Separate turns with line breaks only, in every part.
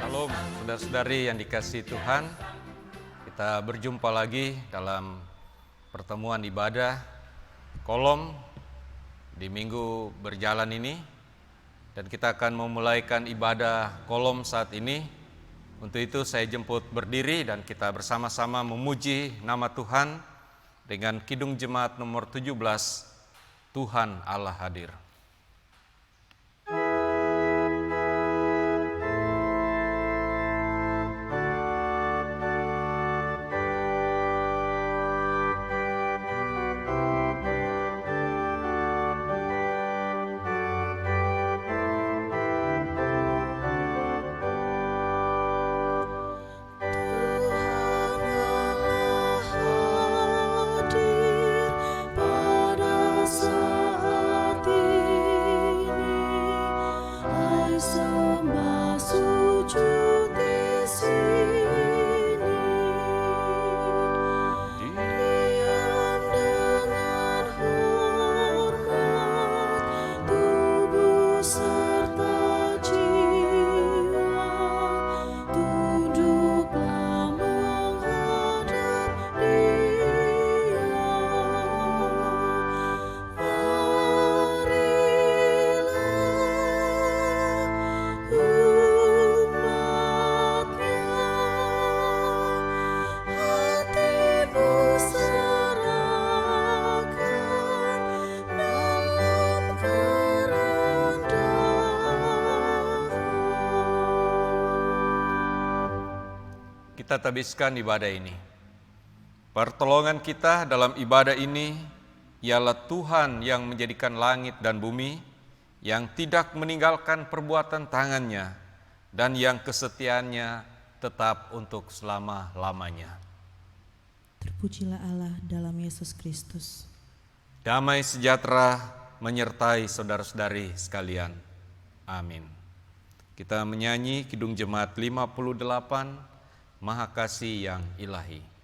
Shalom, saudara-saudari yang dikasihi Tuhan. Kita berjumpa lagi dalam pertemuan ibadah Kolom di minggu berjalan ini. Dan kita akan memulaikan ibadah Kolom saat ini. Untuk itu saya jemput berdiri dan kita bersama-sama memuji nama Tuhan dengan Kidung Jemaat nomor 17, Tuhan Allah hadir. Kita tabiskan ibadah ini. Pertolongan kita dalam ibadah ini ialah Tuhan yang menjadikan langit dan bumi, yang tidak meninggalkan perbuatan tangannya, dan yang kesetiaannya tetap untuk selama-lamanya.
Terpujilah Allah dalam Yesus Kristus.
Damai sejahtera menyertai saudara-saudari sekalian. Amin. Kita menyanyi Kidung Jemaat 58, Maha Kasih yang Ilahi.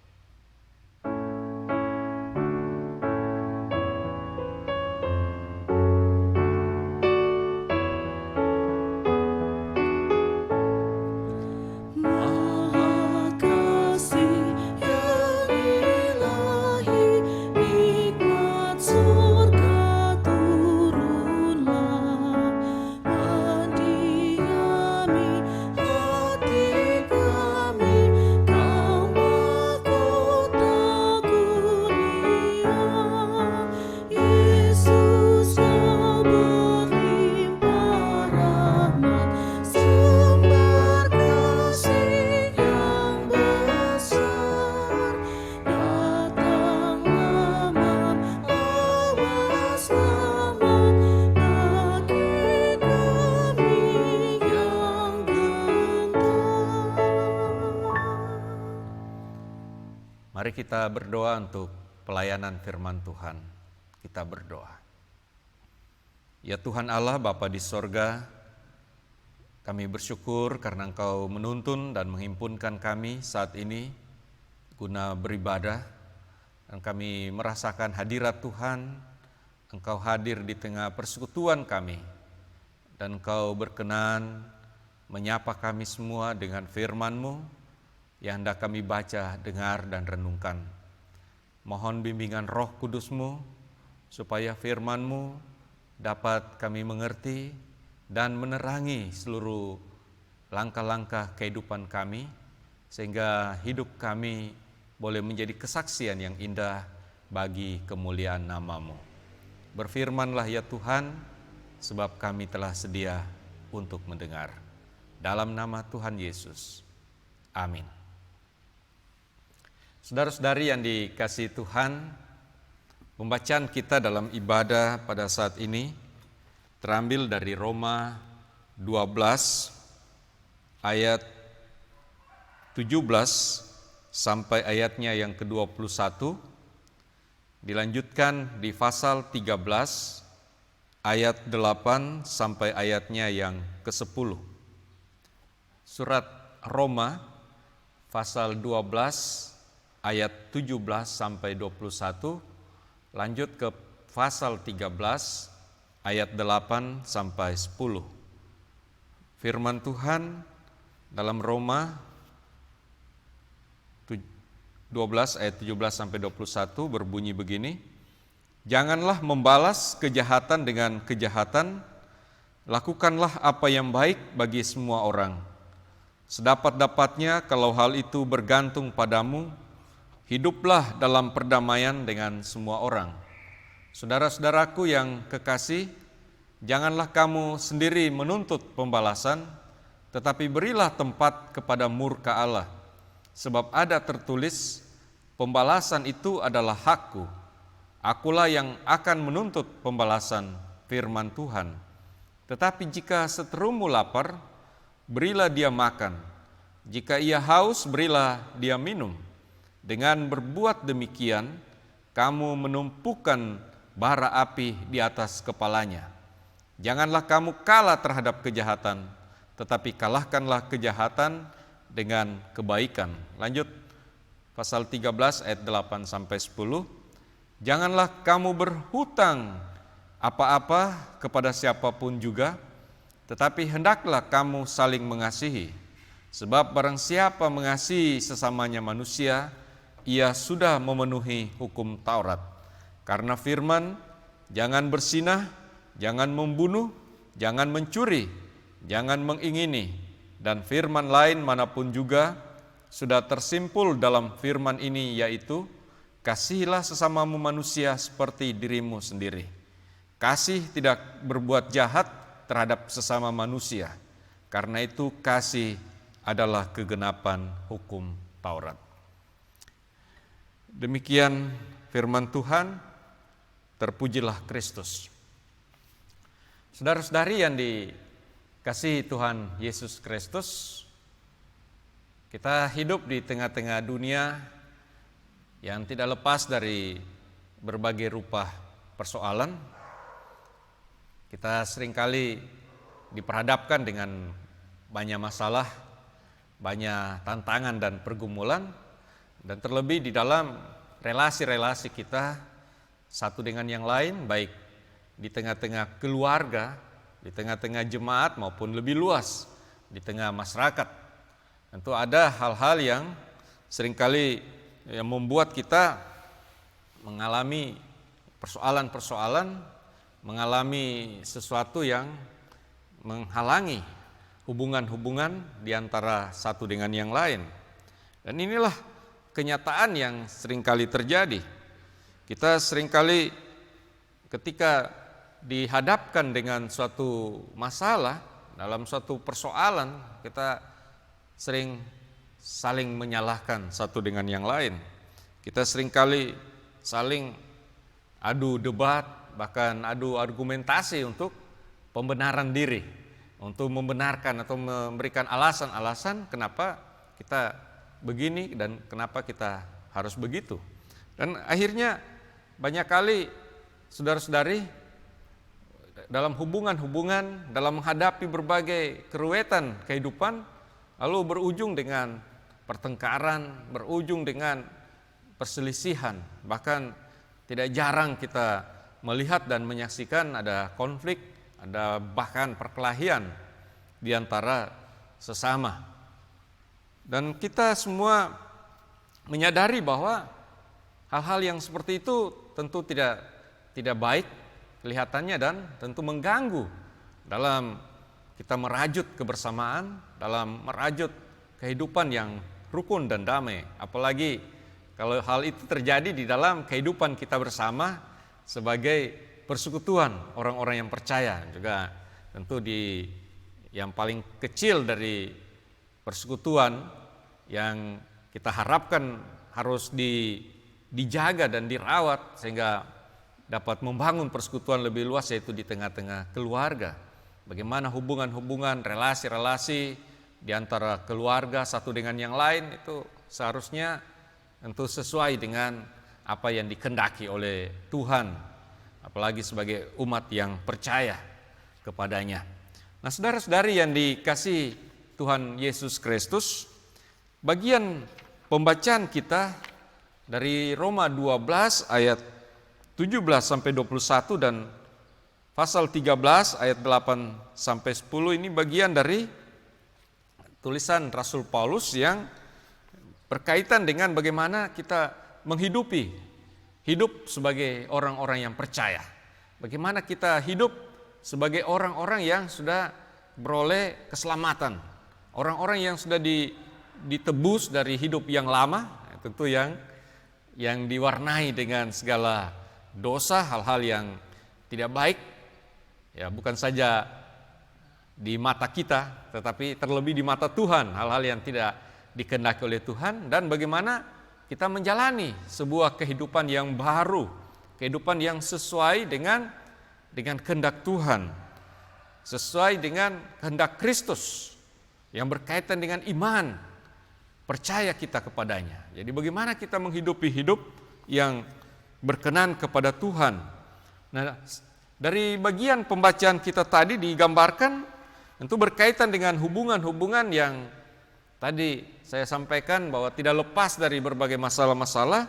Mari kita berdoa untuk pelayanan firman Tuhan. Kita berdoa. Ya Tuhan Allah, Bapa di sorga, kami bersyukur karena Engkau menuntun dan menghimpunkan kami saat ini guna beribadah. Dan kami merasakan hadirat Tuhan, Engkau hadir di tengah persekutuan kami. Dan Engkau berkenan menyapa kami semua dengan firman-Mu, yang hendak kami baca, dengar, dan renungkan. Mohon bimbingan Roh Kudus-Mu, supaya firman-Mu dapat kami mengerti dan menerangi seluruh langkah-langkah kehidupan kami, sehingga hidup kami boleh menjadi kesaksian yang indah bagi kemuliaan nama-Mu. Berfirmanlah ya Tuhan, sebab kami telah sedia untuk mendengar. Dalam nama Tuhan Yesus. Amin. Saudara-saudari yang dikasihi Tuhan, pembacaan kita dalam ibadah pada saat ini terambil dari Roma 12 ayat 17 sampai ayatnya yang ke-21, dilanjutkan di pasal 13 ayat 8 sampai ayatnya yang ke-10. Surat Roma pasal 12 ayat 17 sampai 21, lanjut ke pasal 13 ayat 8 sampai 10. Firman Tuhan dalam Roma 12 ayat 17 sampai 21 berbunyi begini, "Janganlah membalas kejahatan dengan kejahatan, lakukanlah apa yang baik bagi semua orang. Sedapat-dapatnya kalau hal itu bergantung padamu, hiduplah dalam perdamaian dengan semua orang." Saudara-saudaraku yang kekasih, janganlah kamu sendiri menuntut pembalasan, tetapi berilah tempat kepada murka Allah. Sebab ada tertulis, "Pembalasan itu adalah hakku. Akulah yang akan menuntut pembalasan," firman Tuhan. "Tetapi jika seterumu lapar, berilah dia makan. Jika ia haus, berilah dia minum. Dengan berbuat demikian, kamu menumpukan bara api di atas kepalanya. Janganlah kamu kalah terhadap kejahatan, tetapi kalahkanlah kejahatan dengan kebaikan." Lanjut, pasal 13 ayat 8 sampai 10. "Janganlah kamu berhutang apa-apa kepada siapapun juga, tetapi hendaklah kamu saling mengasihi. Sebab barang siapa mengasihi sesamanya manusia, ia sudah memenuhi hukum Taurat. Karena firman, 'Jangan bersinah, jangan membunuh, jangan mencuri, jangan mengingini,' dan firman lain manapun juga sudah tersimpul dalam firman ini, yaitu, 'Kasihilah sesamamu manusia seperti dirimu sendiri.' Kasih tidak berbuat jahat terhadap sesama manusia. Karena itu kasih adalah kegenapan hukum Taurat." Demikian firman Tuhan. Terpujilah Kristus. Saudara-saudari yang dikasihi Tuhan Yesus Kristus, kita hidup di tengah-tengah dunia yang tidak lepas dari berbagai rupa persoalan. Kita seringkali diperhadapkan dengan banyak masalah, banyak tantangan dan pergumulan, dan terlebih di dalam relasi-relasi kita satu dengan yang lain, baik di tengah-tengah keluarga, di tengah-tengah jemaat maupun lebih luas di tengah masyarakat. Tentu ada hal-hal yang seringkali yang membuat kita mengalami persoalan-persoalan, mengalami sesuatu yang menghalangi hubungan-hubungan di antara satu dengan yang lain. Dan inilah kenyataan yang seringkali terjadi. Kita seringkali ketika dihadapkan dengan suatu masalah, dalam suatu persoalan, kita sering saling menyalahkan satu dengan yang lain. Kita seringkali saling adu debat, bahkan adu argumentasi untuk pembenaran diri, untuk membenarkan atau memberikan alasan-alasan kenapa kita begini dan kenapa kita harus begitu. Dan akhirnya banyak kali saudara-saudari dalam hubungan-hubungan, dalam menghadapi berbagai keruwetan kehidupan, lalu berujung dengan pertengkaran, berujung dengan perselisihan. Bahkan tidak jarang kita melihat dan menyaksikan ada konflik, ada bahkan perkelahian di antara sesama. Dan kita semua menyadari bahwa hal-hal yang seperti itu tentu tidak baik kelihatannya dan tentu mengganggu dalam kita merajut kebersamaan, dalam merajut kehidupan yang rukun dan damai. Apalagi kalau hal itu terjadi di dalam kehidupan kita bersama sebagai persekutuan orang-orang yang percaya. Juga tentu di yang paling kecil dari persekutuan yang kita harapkan harus dijaga dan dirawat sehingga dapat membangun persekutuan lebih luas, yaitu di tengah-tengah keluarga. Bagaimana hubungan-hubungan, relasi-relasi di antara keluarga satu dengan yang lain itu seharusnya tentu sesuai dengan apa yang dikehendaki oleh Tuhan, apalagi sebagai umat yang percaya kepadanya. Nah, saudara-saudari yang dikasihi Tuhan Yesus Kristus, bagian pembacaan kita dari Roma 12 ayat 17 sampai 21 dan pasal 13 ayat 8 sampai 10 ini bagian dari tulisan Rasul Paulus yang berkaitan dengan bagaimana kita hidup sebagai orang-orang yang percaya. Bagaimana kita hidup sebagai orang-orang yang sudah beroleh keselamatan. Orang-orang yang sudah ditebus dari hidup yang lama, tentu yang diwarnai dengan segala dosa, hal-hal yang tidak baik. Ya, bukan saja di mata kita, tetapi terlebih di mata Tuhan, hal-hal yang tidak dikehendaki oleh Tuhan, dan bagaimana kita menjalani sebuah kehidupan yang baru, kehidupan yang sesuai dengan kehendak Tuhan, sesuai dengan kehendak Kristus yang berkaitan dengan iman, percaya kita kepadanya. Jadi bagaimana kita menghidupi hidup yang berkenan kepada Tuhan. Nah, dari bagian pembacaan kita tadi digambarkan tentu berkaitan dengan hubungan-hubungan yang tadi saya sampaikan bahwa tidak lepas dari berbagai masalah-masalah,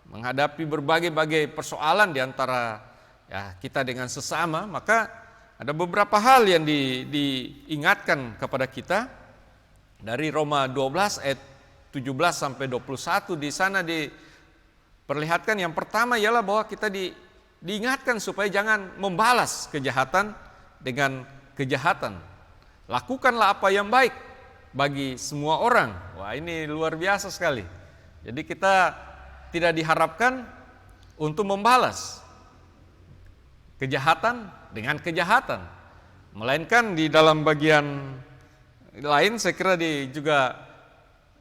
menghadapi berbagai persoalan di antara kita dengan sesama. Maka ada beberapa hal yang diingatkan kepada kita dari Roma 12 ayat 17 sampai 21. Di sana diperlihatkan yang pertama ialah bahwa kita diingatkan supaya jangan membalas kejahatan dengan kejahatan. Lakukanlah apa yang baik bagi semua orang. Wah, ini luar biasa sekali. Jadi kita tidak diharapkan untuk membalas kejahatan dengan kejahatan. Melainkan di dalam bagian lain saya kira juga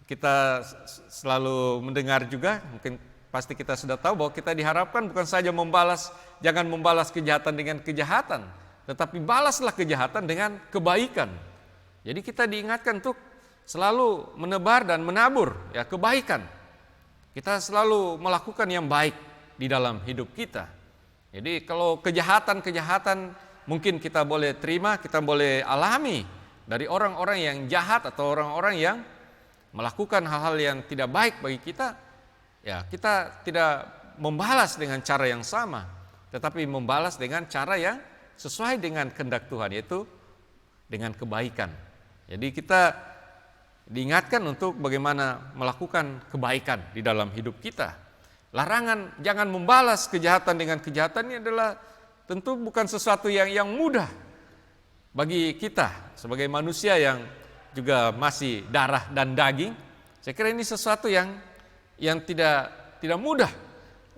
kita selalu mendengar juga, mungkin pasti kita sudah tahu bahwa kita diharapkan bukan saja jangan membalas kejahatan dengan kejahatan, tetapi balaslah kejahatan dengan kebaikan. Jadi kita diingatkan untuk selalu menebar dan menabur kebaikan. Kita selalu melakukan yang baik di dalam hidup kita. Jadi kalau kejahatan mungkin kita boleh terima, kita boleh alami dari orang-orang yang jahat atau orang-orang yang melakukan hal-hal yang tidak baik bagi kita, kita tidak membalas dengan cara yang sama, tetapi membalas dengan cara yang sesuai dengan kehendak Tuhan, yaitu dengan kebaikan. Jadi kita diingatkan untuk bagaimana melakukan kebaikan di dalam hidup kita. Larangan jangan membalas kejahatan dengan kejahatan ini adalah tentu bukan sesuatu yang mudah bagi kita sebagai manusia yang juga masih darah dan daging. Saya kira ini sesuatu yang tidak mudah.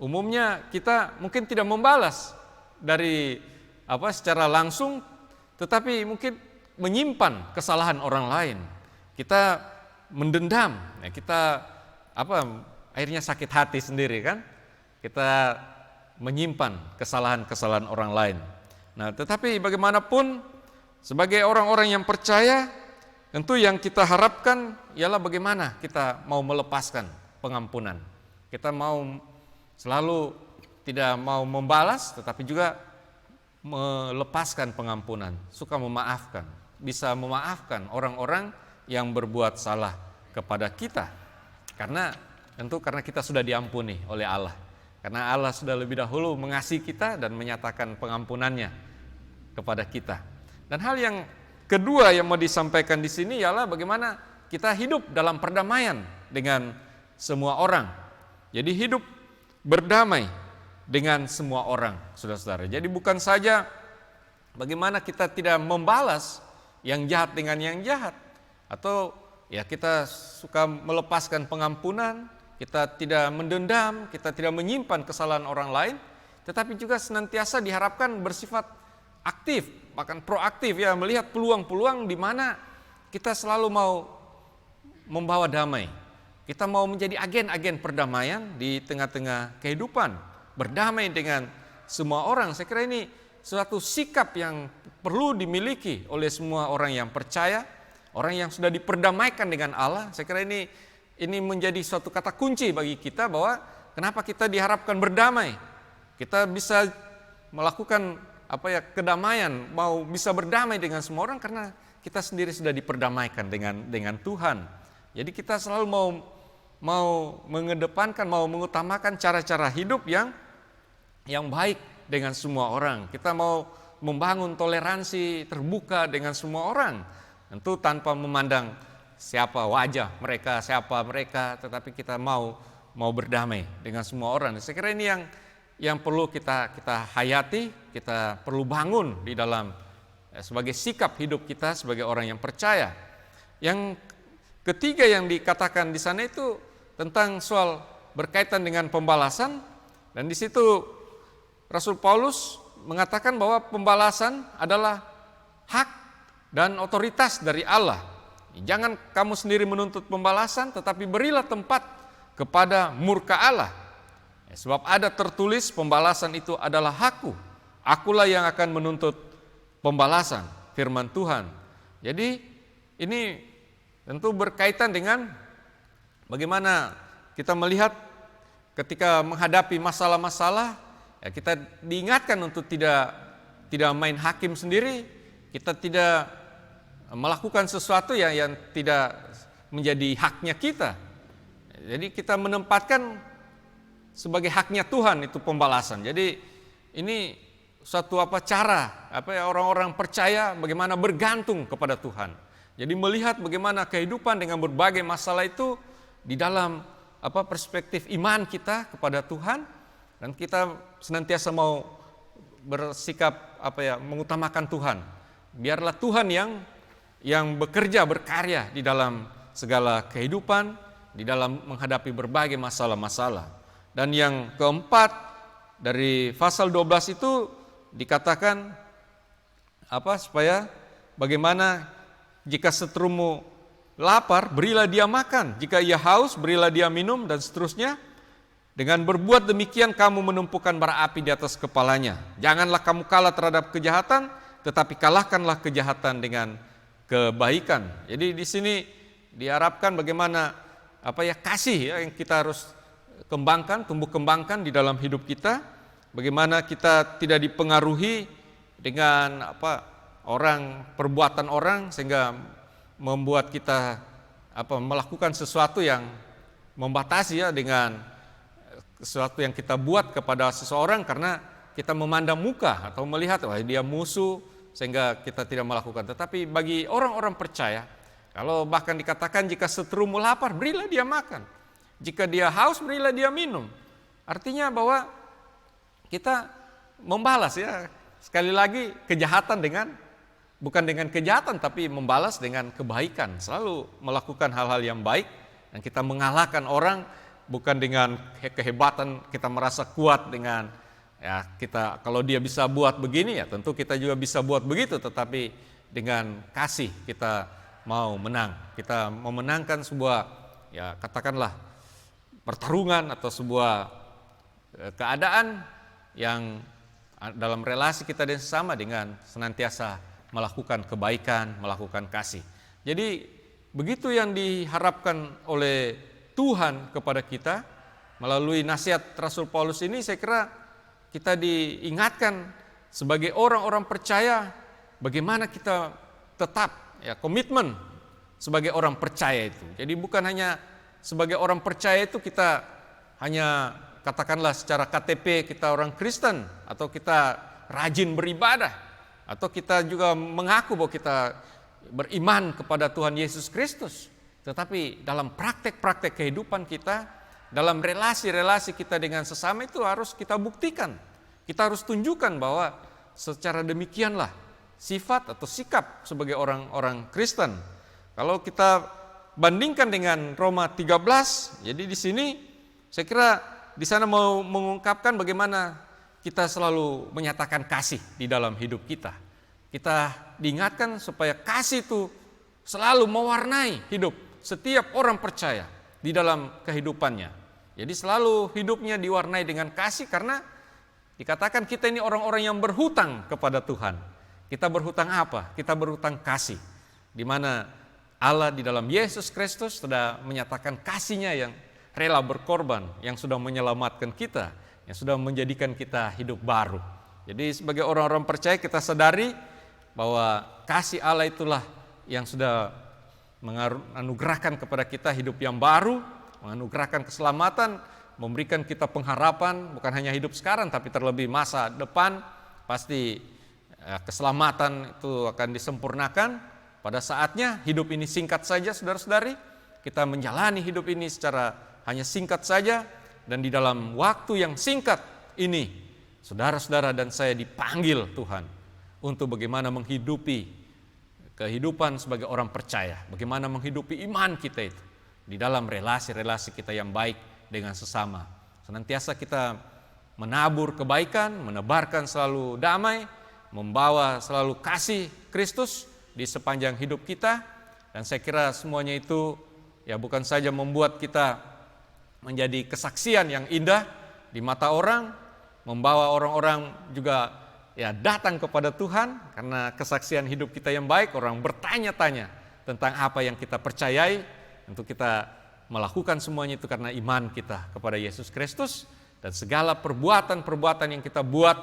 Umumnya kita mungkin tidak membalas dari secara langsung, tetapi mungkin menyimpan kesalahan orang lain. Kita mendendam, kita akhirnya sakit hati sendiri kan. Kita menyimpan kesalahan-kesalahan orang lain. Nah, tetapi bagaimanapun sebagai orang-orang yang percaya, tentu yang kita harapkan ialah bagaimana kita mau melepaskan pengampunan. Kita mau selalu tidak mau membalas, tetapi juga melepaskan pengampunan, suka memaafkan, bisa memaafkan orang-orang yang berbuat salah kepada kita. Karena kita sudah diampuni oleh Allah. Karena Allah sudah lebih dahulu mengasihi kita dan menyatakan pengampunannya kepada kita. Dan hal yang kedua yang mau disampaikan di sini ialah bagaimana kita hidup dalam perdamaian dengan semua orang. Jadi hidup berdamai dengan semua orang, saudara-saudara. Jadi bukan saja bagaimana kita tidak membalas yang jahat dengan yang jahat, atau kita suka melepaskan pengampunan, kita tidak mendendam, kita tidak menyimpan kesalahan orang lain, tetapi juga senantiasa diharapkan bersifat aktif, bahkan proaktif, melihat peluang-peluang di mana kita selalu mau membawa damai. Kita mau menjadi agen-agen perdamaian di tengah-tengah kehidupan, berdamai dengan semua orang. Saya kira ini suatu sikap yang perlu dimiliki oleh semua orang yang percaya, orang yang sudah diperdamaikan dengan Allah. Saya kira ini menjadi suatu kata kunci bagi kita bahwa kenapa kita diharapkan berdamai. Kita bisa melakukan kedamaian, mau bisa berdamai dengan semua orang karena kita sendiri sudah diperdamaikan dengan Tuhan. Jadi kita selalu mau mengedepankan, mau mengutamakan cara-cara hidup yang baik dengan semua orang. Kita mau membangun toleransi terbuka dengan semua orang, tentu tanpa memandang siapa wajah mereka, siapa mereka, tetapi kita mau berdamai dengan semua orang. Saya kira ini yang perlu kita hayati, kita perlu bangun di dalam sebagai sikap hidup kita sebagai orang yang percaya. Yang ketiga yang dikatakan di sana itu tentang soal berkaitan dengan pembalasan, dan di situ Rasul Paulus mengatakan bahwa pembalasan adalah hak dan otoritas dari Allah. Jangan kamu sendiri menuntut pembalasan, tetapi berilah tempat kepada murka Allah. Sebab ada tertulis pembalasan itu adalah hakku. Akulah yang akan menuntut pembalasan, firman Tuhan. Jadi ini tentu berkaitan dengan bagaimana kita melihat ketika menghadapi masalah-masalah, ya kita diingatkan untuk tidak main hakim sendiri, kita tidak melakukan sesuatu yang tidak menjadi haknya kita. Jadi kita menempatkan sebagai haknya Tuhan itu pembalasan. Jadi ini suatu cara orang-orang percaya bagaimana bergantung kepada Tuhan. Jadi melihat bagaimana kehidupan dengan berbagai masalah itu di dalam perspektif iman kita kepada Tuhan, dan kita senantiasa mau bersikap mengutamakan Tuhan. Biarlah Tuhan yang bekerja, berkarya di dalam segala kehidupan, di dalam menghadapi berbagai masalah-masalah. Dan yang keempat, dari pasal 12 itu dikatakan supaya bagaimana jika seterumu lapar, berilah dia makan, jika ia haus, berilah dia minum, dan seterusnya. Dengan berbuat demikian kamu menumpukan bara api di atas kepalanya. Janganlah kamu kalah terhadap kejahatan, tetapi kalahkanlah kejahatan dengan kebaikan. Jadi di sini diharapkan bagaimana kasih yang kita harus kembangkan, tumbuh kembangkan di dalam hidup kita. Bagaimana kita tidak dipengaruhi dengan perbuatan orang sehingga membuat kita melakukan sesuatu yang membatasi dengan sesuatu yang kita buat kepada seseorang karena kita memandang muka atau melihat dia musuh, sehingga kita tidak melakukan. Tetapi bagi orang-orang percaya, kalau bahkan dikatakan jika seterumu lapar, berilah dia makan. Jika dia haus, berilah dia minum. Artinya bahwa kita membalas, sekali lagi kejahatan bukan dengan kejahatan, tapi membalas dengan kebaikan. Selalu melakukan hal-hal yang baik, dan kita mengalahkan orang bukan dengan kehebatan, kita merasa kuat dengan kita, kalau dia bisa buat begini, tentu kita juga bisa buat begitu, tetapi dengan kasih kita mau menang. Kita memenangkan sebuah katakanlah pertarungan atau sebuah keadaan yang dalam relasi kita dan sesama dengan senantiasa melakukan kebaikan, melakukan kasih. Jadi begitu yang diharapkan oleh Tuhan kepada kita melalui nasihat Rasul Paulus ini. Saya kira kita diingatkan sebagai orang-orang percaya bagaimana kita tetap komitmen sebagai orang percaya itu. Jadi bukan hanya sebagai orang percaya itu kita hanya katakanlah secara KTP kita orang Kristen, atau kita rajin beribadah, atau kita juga mengaku bahwa kita beriman kepada Tuhan Yesus Kristus. Tetapi dalam praktek-praktek kehidupan kita, dalam relasi-relasi kita dengan sesama itu harus kita buktikan. Kita harus tunjukkan bahwa secara demikianlah sifat atau sikap sebagai orang-orang Kristen. Kalau kita bandingkan dengan Roma 13, jadi di sini saya kira di sana mau mengungkapkan bagaimana kita selalu menyatakan kasih di dalam hidup kita. Kita diingatkan supaya kasih itu selalu mewarnai hidup setiap orang percaya di dalam kehidupannya. Jadi selalu hidupnya diwarnai dengan kasih, karena dikatakan kita ini orang-orang yang berhutang kepada Tuhan. Kita berhutang apa? Kita berhutang kasih. Di mana Allah di dalam Yesus Kristus sudah menyatakan kasih-Nya yang rela berkorban, yang sudah menyelamatkan kita, yang sudah menjadikan kita hidup baru. Jadi sebagai orang-orang percaya kita sadari bahwa kasih Allah itulah yang sudah menganugerahkan kepada kita hidup yang baru, menganugerahkan keselamatan, memberikan kita pengharapan bukan hanya hidup sekarang tapi terlebih masa depan. Pasti keselamatan itu akan disempurnakan pada saatnya hidup ini singkat saja saudara-saudari, kita menjalani hidup ini secara hanya singkat saja, dan di dalam waktu yang singkat ini saudara-saudara dan saya dipanggil Tuhan untuk bagaimana menghidupi kehidupan sebagai orang percaya, bagaimana menghidupi iman kita itu di dalam relasi-relasi kita yang baik dengan sesama. Senantiasa kita menabur kebaikan, menebarkan selalu damai, membawa selalu kasih Kristus di sepanjang hidup kita. Dan saya kira semuanya itu ya bukan saja membuat kita menjadi kesaksian yang indah di mata orang, membawa orang-orang juga ya datang kepada Tuhan karena kesaksian hidup kita yang baik. Orang bertanya-tanya tentang apa yang kita percayai, untuk kita melakukan semuanya itu karena iman kita kepada Yesus Kristus. Dan segala perbuatan-perbuatan yang kita buat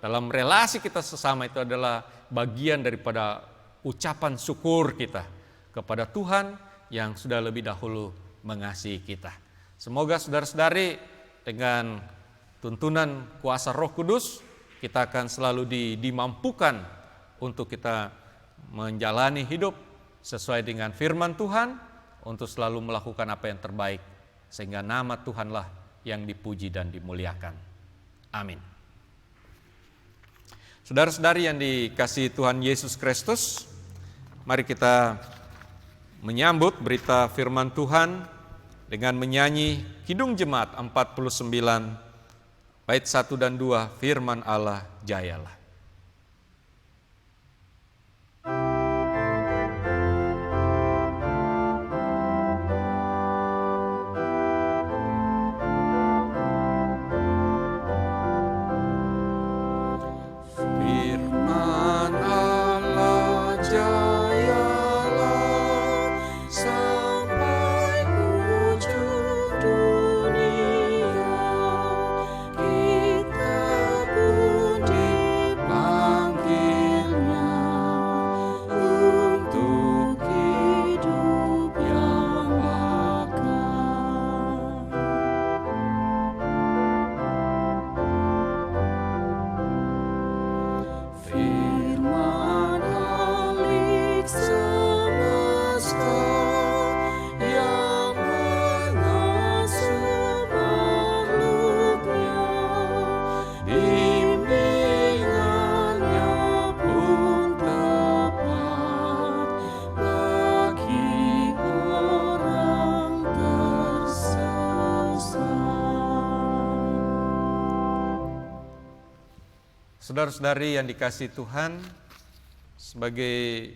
dalam relasi kita sesama itu adalah bagian daripada ucapan syukur kita kepada Tuhan yang sudah lebih dahulu mengasihi kita. Semoga saudara-saudari dengan tuntunan kuasa Roh Kudus kita akan selalu dimampukan untuk kita menjalani hidup sesuai dengan firman Tuhan, untuk selalu melakukan apa yang terbaik, sehingga nama Tuhanlah yang dipuji dan dimuliakan. Amin. Saudara-saudari yang dikasihi Tuhan Yesus Kristus, mari kita menyambut berita firman Tuhan dengan menyanyi Kidung Jemaat 49, bait 1 dan 2, firman Allah jayalah. Saudara-saudari yang dikasihi Tuhan, sebagai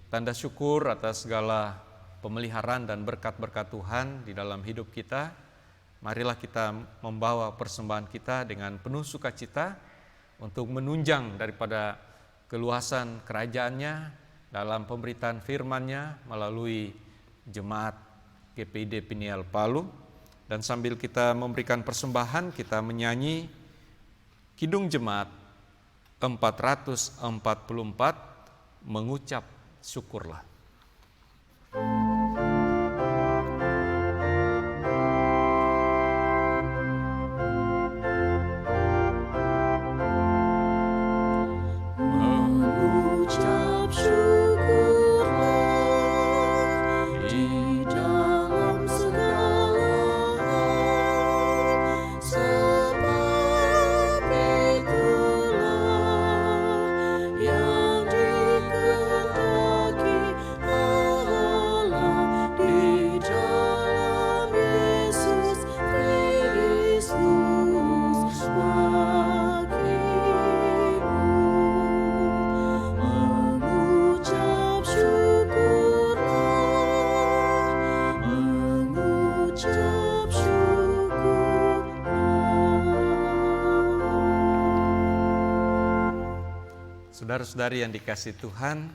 tanda syukur atas segala pemeliharaan dan berkat-berkat Tuhan di dalam hidup kita, marilah kita membawa persembahan kita dengan penuh sukacita untuk menunjang daripada keluasan kerajaannya dalam pemberitaan firman-Nya melalui Jemaat GPID Peniel Palu. Dan sambil kita memberikan persembahan, kita menyanyi Kidung Jemaat 444, mengucap syukurlah. Saudara-saudari yang dikasihi Tuhan,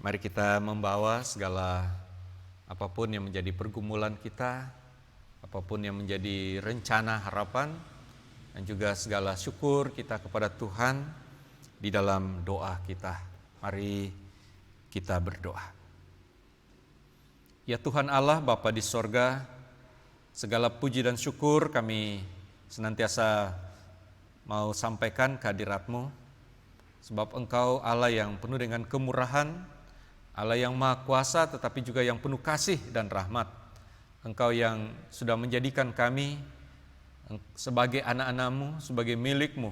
mari kita membawa segala apapun yang menjadi pergumulan kita, apapun yang menjadi rencana harapan, dan juga segala syukur kita kepada Tuhan di dalam doa kita. Mari kita berdoa. Ya Tuhan Allah, Bapa di sorga, segala puji dan syukur kami senantiasa mau sampaikan ke hadirat-Mu. Sebab Engkau Allah yang penuh dengan kemurahan, Allah yang Maha Kuasa tetapi juga yang penuh kasih dan rahmat. Engkau yang sudah menjadikan kami sebagai anak-anak-Mu, sebagai milik-Mu.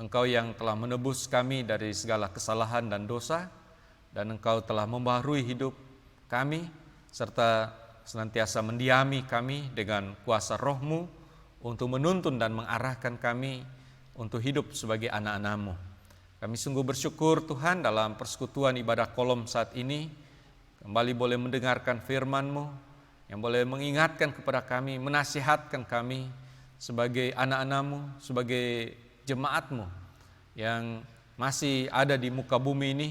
Engkau yang telah menebus kami dari segala kesalahan dan dosa, dan Engkau telah membaharui hidup kami, serta senantiasa mendiami kami dengan kuasa Roh-Mu untuk menuntun dan mengarahkan kami untuk hidup sebagai anak-anak-Mu. Kami sungguh bersyukur Tuhan dalam persekutuan ibadah kolom saat ini, kembali boleh mendengarkan firman-Mu, yang boleh mengingatkan kepada kami, menasihatkan kami sebagai anak-anak-Mu, sebagai jemaat-Mu yang masih ada di muka bumi ini,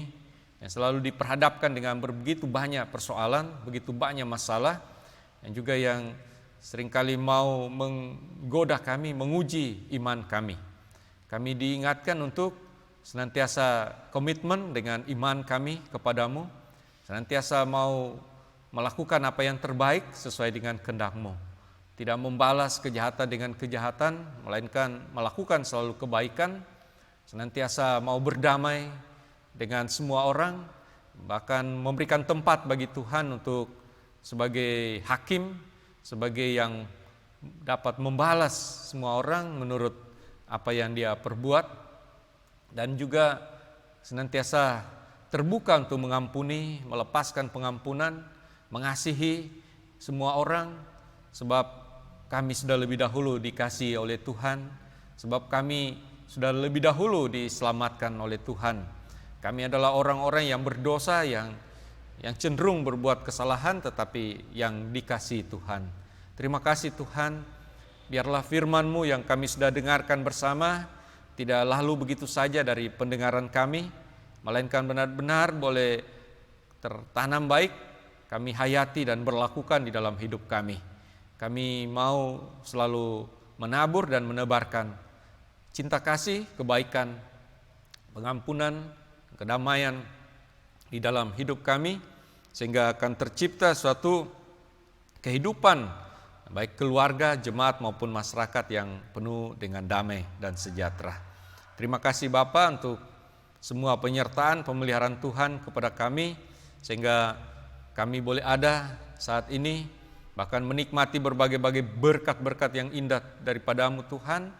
yang selalu diperhadapkan dengan begitu banyak persoalan, begitu banyak masalah, dan juga yang seringkali mau menggoda kami, menguji iman kami. Kami diingatkan untuk senantiasa komitmen dengan iman kami kepadamu, senantiasa mau melakukan apa yang terbaik sesuai dengan kehendak-Mu. Tidak membalas kejahatan dengan kejahatan, melainkan melakukan selalu kebaikan, senantiasa mau berdamai dengan semua orang, bahkan memberikan tempat bagi Tuhan untuk sebagai hakim, sebagai yang dapat membalas semua orang menurut apa yang dia perbuat, dan juga senantiasa terbuka untuk mengampuni, melepaskan pengampunan, mengasihi semua orang, sebab kami sudah lebih dahulu dikasihi oleh Tuhan, sebab kami sudah lebih dahulu diselamatkan oleh Tuhan. Kami adalah orang-orang yang berdosa, yang cenderung berbuat kesalahan, tetapi yang dikasihi Tuhan. Terima kasih Tuhan, biarlah firman-Mu yang kami sudah dengarkan bersama tidak lalu begitu saja dari pendengaran kami, melainkan benar-benar boleh tertanam baik, kami hayati dan berlakukan di dalam hidup kami. Kami mau selalu menabur dan menebarkan cinta kasih, kebaikan, pengampunan, kedamaian di dalam hidup kami, sehingga akan tercipta suatu kehidupan baik keluarga, jemaat maupun masyarakat yang penuh dengan damai dan sejahtera. Terima kasih Bapa untuk semua penyertaan, pemeliharaan Tuhan kepada kami, sehingga kami boleh ada saat ini, bahkan menikmati berbagai-bagai berkat-berkat yang indah daripada-Mu Tuhan.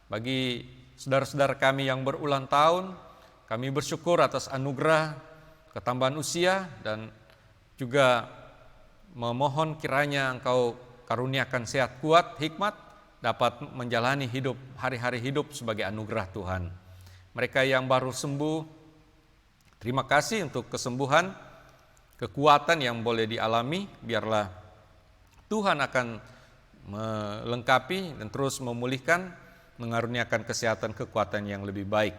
Bagi saudara-saudara kami yang berulang tahun, kami bersyukur atas anugerah, ketambahan usia, dan juga memohon kiranya Engkau karuniakan sehat kuat, hikmat, dapat menjalani hidup, hari-hari hidup sebagai anugerah Tuhan. Mereka yang baru sembuh, terima kasih untuk kesembuhan, kekuatan yang boleh dialami, biarlah Tuhan akan melengkapi dan terus memulihkan, mengaruniakan kesehatan, kekuatan yang lebih baik.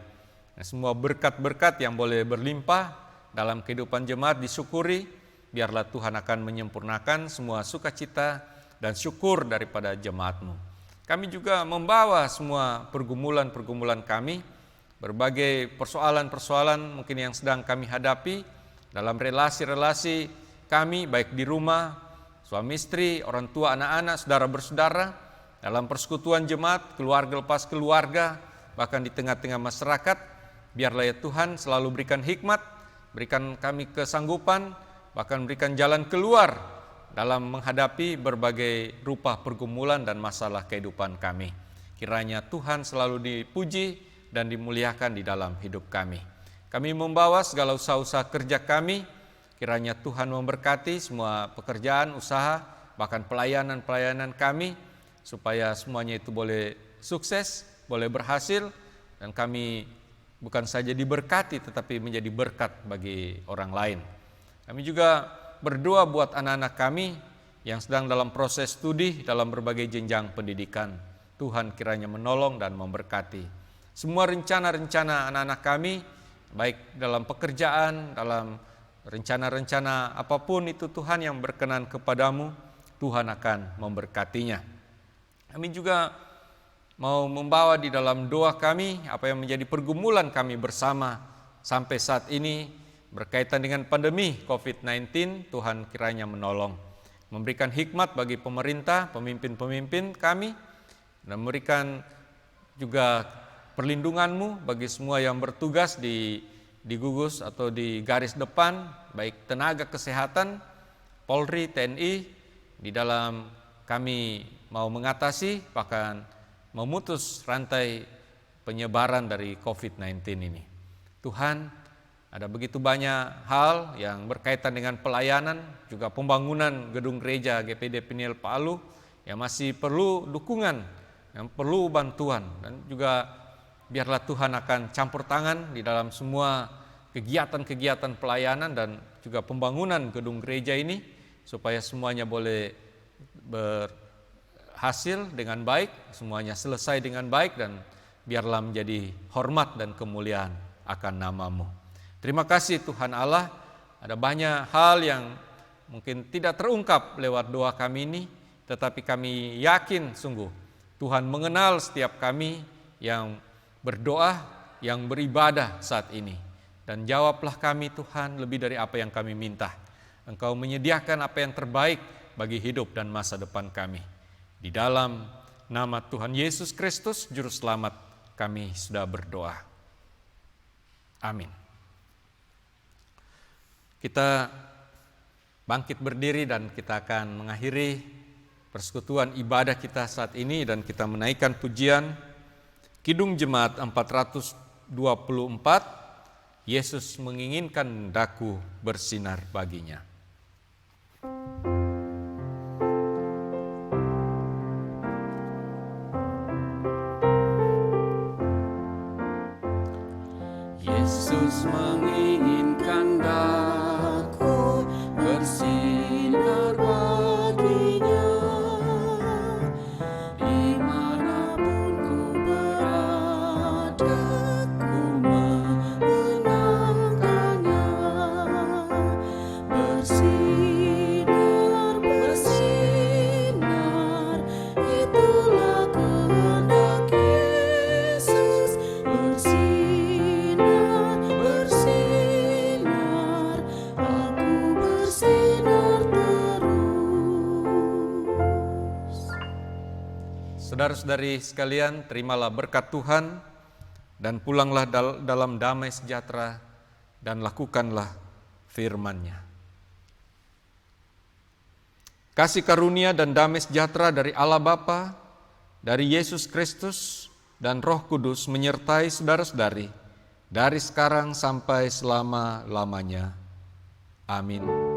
Nah, semua berkat-berkat yang boleh berlimpah dalam kehidupan jemaat disyukuri, biarlah Tuhan akan menyempurnakan semua sukacita dan syukur daripada jemaat-Mu. Kami juga membawa semua pergumulan-pergumulan kami, berbagai persoalan-persoalan mungkin yang sedang kami hadapi dalam relasi-relasi kami, baik di rumah, suami istri, orang tua, anak-anak, saudara bersaudara, dalam persekutuan jemaat, keluarga lepas keluarga, bahkan di tengah-tengah masyarakat. Biarlah ya Tuhan selalu berikan hikmat, berikan kami kesanggupan, bahkan berikan jalan keluar dalam menghadapi berbagai rupa pergumulan dan masalah kehidupan kami. Kiranya Tuhan selalu dipuji dan dimuliakan di dalam hidup kami. Kami membawa segala usaha-usaha kerja kami, kiranya Tuhan memberkati semua pekerjaan, usaha, bahkan pelayanan-pelayanan kami, supaya semuanya itu boleh sukses, boleh berhasil, dan kami bukan saja diberkati tetapi menjadi berkat bagi orang lain. Kami juga berdoa buat anak-anak kami yang sedang dalam proses studi dalam berbagai jenjang pendidikan. Tuhan kiranya menolong dan memberkati. Semua rencana-rencana anak-anak kami, baik dalam pekerjaan, dalam rencana-rencana apapun itu Tuhan yang berkenan kepadamu, Tuhan akan memberkatinya. Kami juga mau membawa di dalam doa kami apa yang menjadi pergumulan kami bersama sampai saat ini, berkaitan dengan pandemi COVID-19, Tuhan kiranya menolong, memberikan hikmat bagi pemerintah, pemimpin-pemimpin kami, dan memberikan juga perlindungan-Mu bagi semua yang bertugas di di gugus atau di garis depan, baik tenaga kesehatan, Polri, TNI, di dalam kami mau mengatasi bahkan memutus rantai penyebaran dari COVID-19 ini. Tuhan, ada begitu banyak hal yang berkaitan dengan pelayanan, juga pembangunan gedung gereja GPD Peniel Palu yang masih perlu dukungan, yang perlu bantuan, dan juga biarlah Tuhan akan campur tangan di dalam semua kegiatan-kegiatan pelayanan dan juga pembangunan gedung gereja ini supaya semuanya boleh berhasil dengan baik, semuanya selesai dengan baik, dan biarlah menjadi hormat dan kemuliaan akan nama-Mu. Terima kasih Tuhan Allah, ada banyak hal yang mungkin tidak terungkap lewat doa kami ini, tetapi kami yakin sungguh Tuhan mengenal setiap kami yang berdoa, yang beribadah saat ini. Dan jawablah kami Tuhan lebih dari apa yang kami minta. Engkau menyediakan apa yang terbaik bagi hidup dan masa depan kami. Di dalam nama Tuhan Yesus Kristus, Juru Selamat, kami sudah berdoa. Amin. Kita bangkit berdiri dan kita akan mengakhiri persekutuan ibadah kita saat ini, dan kita menaikkan pujian Kidung Jemaat 424, Yesus menginginkan daku bersinar baginya.
Yesus menginginkan daku bersinar baginya, dimanapun ku berada, ku mengenangkannya. Bersinar, bersinar, itulah kehendak Yesus. Bersinar, bersinar, aku bersinar terus.
Saudara-saudari sekalian, terimalah berkat Tuhan dan pulanglah dalam damai sejahtera dan lakukanlah firman-Nya. Kasih karunia dan damai sejahtera dari Allah Bapa, dari Yesus Kristus dan Roh Kudus menyertai saudara-saudari dari sekarang sampai selama-lamanya. Amin.